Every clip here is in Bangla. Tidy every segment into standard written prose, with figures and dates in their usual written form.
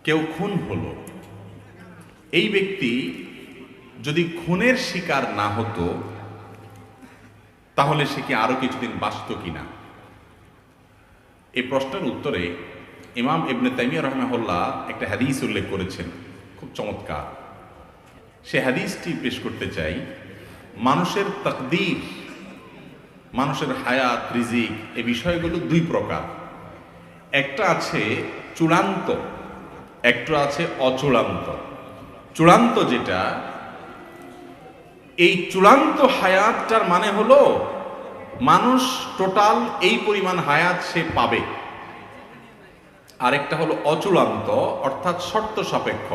কেউ খুন হলো, এই ব্যক্তি যদি খুনের শিকার না হতো তাহলে সে কি আরো কিছুদিন বাঁচত কিনা? এই প্রশ্নের উত্তরে ইমাম ইবনে তাইমিয়া রাহিমাহুল্লাহ একটা হাদিস উল্লেখ করেছেন, খুব চমৎকার। সে হাদিসটি পেশ করতে চাই। মানুষের তাকদীর, মানুষের হায়াত, রিজিক, এই বিষয়গুলো দুই প্রকার। একটা আছে চূড়ান্ত, একটা আছে অচূড়ান্ত। চূড়ান্ত যেটা, এই চূড়ান্ত হায়াতটার মানে হলো মানুষ টোটাল এই পরিমাণ হায়াত সে পাবে। আরেকটা হলো অচূড়ান্ত, অর্থাৎ শর্ত সাপেক্ষ।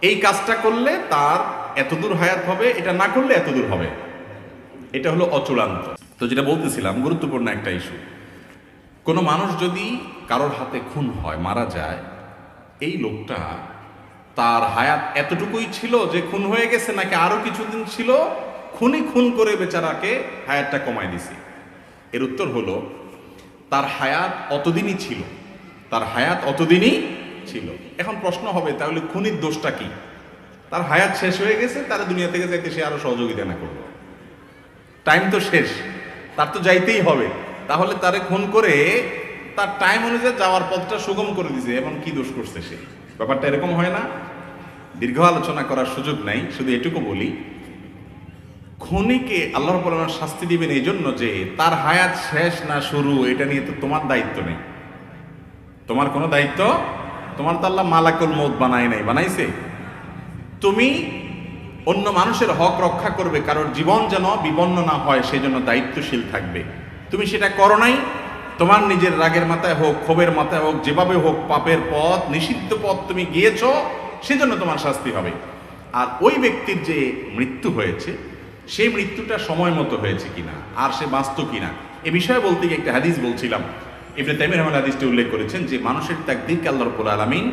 এই কাজটা করলে তার এতদূর হায়াত হবে, এটা না করলে এতদূর হবে। এটা হলো অচূড়ান্ত। তো যেটা বলতেছিলাম, গুরুত্বপূর্ণ একটা ইস্যু। কোনো মানুষ যদি কারোর হাতে খুন হয়, মারা যায়, এই লোকটা তার হায়াত এতটুকুই ছিল যে খুন হয়ে গেছে, নাকি আরো কিছুদিন ছিল, খুন করে বেচারাকে হায়াতটা কমায় দিছে? এর উত্তর হলো তার হায়াত অতদিনই ছিল, তার হায়াত অতদিনই ছিল। এখন প্রশ্ন হবে, তাহলে খুনির দোষটা কি? তার হায়াত শেষ হয়ে গেছে, তার দুনিয়া থেকে যাইতে সে আরো সহযোগিতা না করলো, টাইম তো শেষ, তার তো যাইতেই হবে। তাহলে তারে খুন করে তার টাইম অনুযায়ী যাওয়ার পথটা সুগম করে দিছে, এবং কি দোষ করছে সে? ব্যাপারটা এরকম হয় না? দীর্ঘ আলোচনা করার সুযোগ নাই, শুধু এটুকু বলি, খুনিকে আল্লাহ রাব্বুল আলামিন শাস্তি দিবেন এই জন্য যে তার হায়াত শেষ না শুরু, এটা নিয়ে তো তোমার দায়িত্ব নেই। তোমার কোনো দায়িত্ব, তোমার তো আল্লাহ মালাকুল মউত বানায় নাই, বানাইছে? তুমি অন্য মানুষের হক রক্ষা করবে, কারোর জীবন যেন বিপন্ন না হয় সেই জন্য দায়িত্বশীল থাকবে। তুমি সেটা করো নাই, তোমার নিজের রাগের মাথায় হোক, ক্ষোভের মাথায় হোক, যেভাবে হোক, পাপের পথ, নিষিদ্ধ পথ তুমি গিয়েছ, সেজন্য তোমার শাস্তি হবে। আর ওই ব্যক্তির যে মৃত্যু হয়েছে, সেই মৃত্যুটা সময় মতো হয়েছে কিনা, আর সে বাঁচত কিনা, এ বিষয়ে বলতে গিয়ে একটা হাদিস বলছিলাম। ইবনে তাইমিয়া রাহিমাহুল্লাহ হাদিসটি উল্লেখ করেছেন যে মানুষের তাকদীরকে আল্লাহ রাব্বুল আলামিন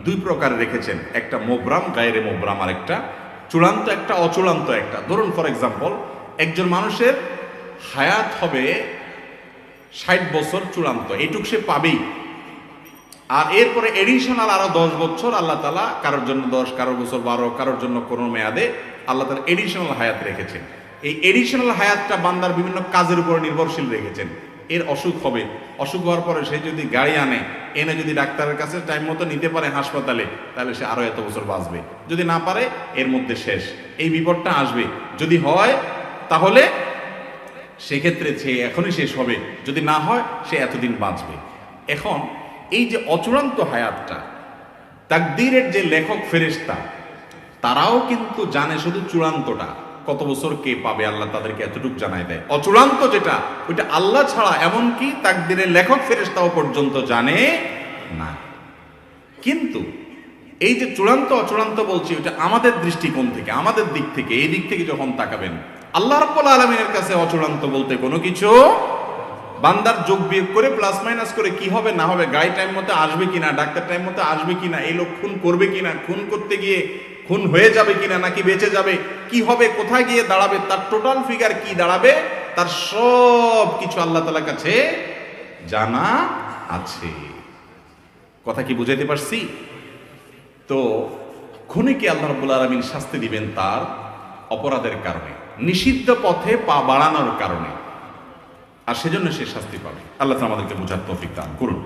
দুই প্রকারে রেখেছেন, একটা মোবরাম, গায়রে মোবরাম, আর একটা চূড়ান্ত, একটা অচূড়ান্ত। একটা ধরুন, ফর এক্সাম্পল, একজন মানুষের হায়াত হবে 60 বছর চূড়ান্ত, এইটুক সে পাবেই। আর এরপরে এডিশনাল আরো 10 বছর আল্লাহ তাআলা, কারোর জন্য 10, কারোর বছর 12, কারোর জন্য কোনো মেয়াদে আল্লাহ তাআলা এডিশনাল হায়াত রেখেছেন। এই এডিশনাল হায়াতটা বান্দার বিভিন্ন কাজের উপর নির্ভরশীল রেখেছেন। এর অসুখ হবে, অসুখ হওয়ার পরে সে যদি গাড়ি আনে, এনে যদি ডাক্তারের কাছে টাইম মতো নিতে পারে হাসপাতালে, তাহলে সে আরো এত বছর বাঁচবে। যদি না পারে, এর মধ্যে শেষ, এই বিপদটা আসবে। যদি হয় তাহলে সেক্ষেত্রে সে এখনই শেষ হবে, যদি না হয় সে এতদিন বাঁচবে। এখন এই যে অচূড়ান্ত হায়াতটা, তাকদীরের যে লেখক ফেরেশতা, তারাও কিন্তু জানে শুধু চূড়ান্তটা, কত বছর কে পাবে আল্লাহ তাদেরকে এতটুকু জানাই দেয়। অচূড়ান্ত যেটা, ওইটা আল্লাহ ছাড়া এমনকি তাকদীরের লেখক ফেরেশতাও পর্যন্ত জানে না। কিন্তু এই যে চূড়ান্ত অচূড়ান্ত বলছি, ওইটা আমাদের দৃষ্টিকোণ থেকে, আমাদের দিক থেকে, এই দিক থেকে যখন তাকাবেন, আল্লাহ রাব্বুল আলামিনের কাছে অচূড়ান্ত বলতে কোনো কিছু, বান্দার যোগ বিয়োগ করে, প্লাস মাইনাস করে কি হবে না হবে, গাড়ি টাইম মতো আসবে কিনা, ডাক্তার টাইম মতো আসবে কিনা, এই লোক খুন করবে কিনা, খুন করতে গিয়ে খুন হয়ে যাবে কিনা, নাকি বেঁচে যাবে, কি হবে, কোথায় গিয়ে দাঁড়াবে, তার টোটাল ফিগার কি দাঁড়াবে, তার সব কিছু আল্লাহ তাআলার কাছে জানা আছে। কথা কি বুঝাইতে পারছি? তো খুনিকে আল্লাহ রাব্বুল আলামিন শাস্তি দিবেন তার অপরাধের কারণে, নিষিদ্ধ পথে পা বাড়ানোর কারণে, আর সেজন্য সে শাস্তি পাবে। আল্লাহ তাআলা আমাদেরকে বোঝার তৌফিক দান করুন।